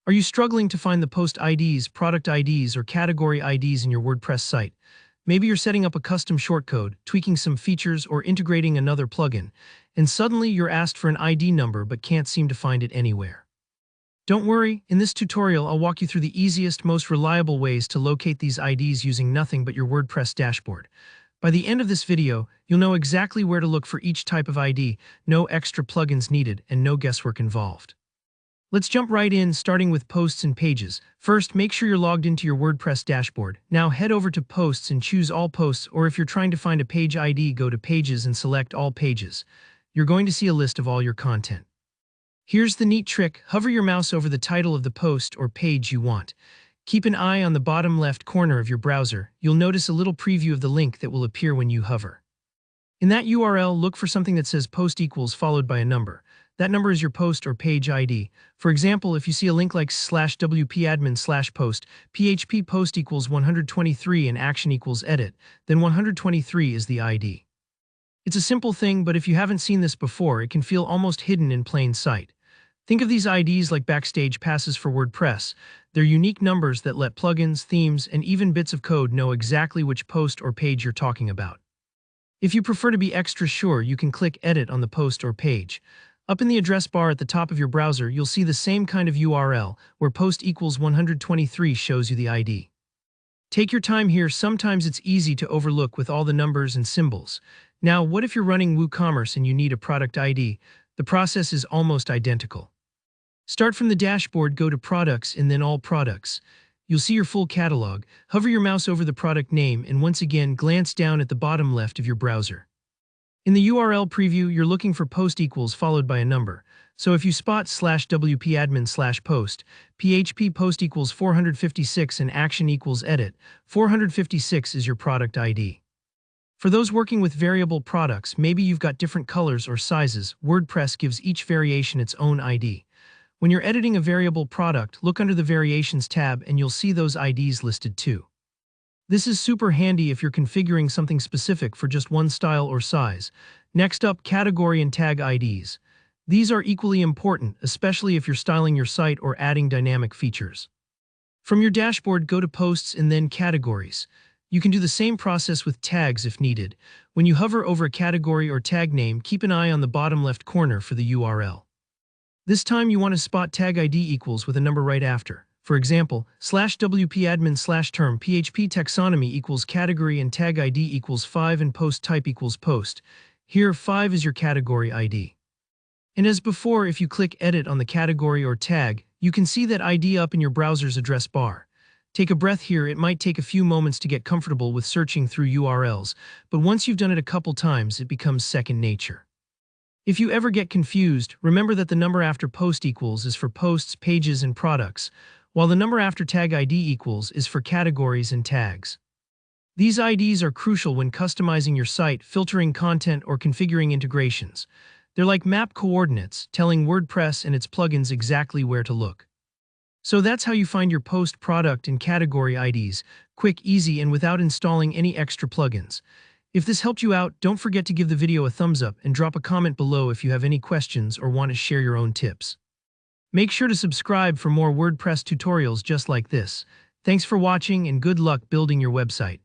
Are you struggling to find the post IDs, product IDs, or category IDs in your WordPress site? Maybe you're setting up a custom shortcode, tweaking some features, or integrating another plugin, and suddenly you're asked for an ID number but can't seem to find it anywhere. Don't worry, in this tutorial I'll walk you through the easiest, most reliable ways to locate these IDs using nothing but your WordPress dashboard. By the end of this video, you'll know exactly where to look for each type of ID, no extra plugins needed, and no guesswork involved. Let's jump right in, starting with posts and pages. First, make sure you're logged into your WordPress dashboard. Now head over to Posts and choose All Posts, or if you're trying to find a page ID, go to Pages and select All Pages. You're going to see a list of all your content. Here's the neat trick: hover your mouse over the title of the post or page you want. Keep an eye on the bottom left corner of your browser. You'll notice a little preview of the link that will appear when you hover. In that URL, look for something that says post equals followed by a number. That number is your post or page ID. For example, if you see a link like /wp-admin/post, PHP post equals 123 and action equals edit, then 123 is the ID. It's a simple thing, but if you haven't seen this before, it can feel almost hidden in plain sight. Think of these IDs like backstage passes for WordPress. They're unique numbers that let plugins, themes, and even bits of code know exactly which post or page you're talking about. If you prefer to be extra sure, you can click Edit on the post or page. Up in the address bar at the top of your browser, you'll see the same kind of URL, where post equals 123 shows you the ID. Take your time here, sometimes it's easy to overlook with all the numbers and symbols. Now, what if you're running WooCommerce and you need a product ID? The process is almost identical. Start from the dashboard, go to Products and then All Products. You'll see your full catalog. Hover your mouse over the product name and once again glance down at the bottom left of your browser. In the URL preview, you're looking for post equals followed by a number. So if you spot /wp-admin/post, PHP post equals 456 and action equals edit, 456 is your product ID. For those working with variable products, maybe you've got different colors or sizes. WordPress gives each variation its own ID. When you're editing a variable product, look under the Variations tab and you'll see those IDs listed too. This is super handy if you're configuring something specific for just one style or size. Next up, category and tag IDs. These are equally important, especially if you're styling your site or adding dynamic features. From your dashboard, go to Posts and then Categories. You can do the same process with tags if needed. When you hover over a category or tag name, keep an eye on the bottom left corner for the URL. This time you want to spot tag ID equals with a number right after. For example, /wp-admin/term PHP taxonomy equals category and tag ID equals 5 and post type equals post. Here, 5 is your category ID. And as before, if you click Edit on the category or tag, you can see that ID up in your browser's address bar. Take a breath here. It might take a few moments to get comfortable with searching through URLs, but once you've done it a couple times, it becomes second nature. If you ever get confused, remember that the number after post equals is for posts, pages, and products, while the number after tag ID equals is for categories and tags. These IDs are crucial when customizing your site, filtering content, or configuring integrations. They're like map coordinates, telling WordPress and its plugins exactly where to look. So that's how you find your post, product, and category IDs, quick, easy, and without installing any extra plugins. If this helped you out, don't forget to give the video a thumbs up and drop a comment below if you have any questions or want to share your own tips. Make sure to subscribe for more WordPress tutorials just like this. Thanks for watching and good luck building your website.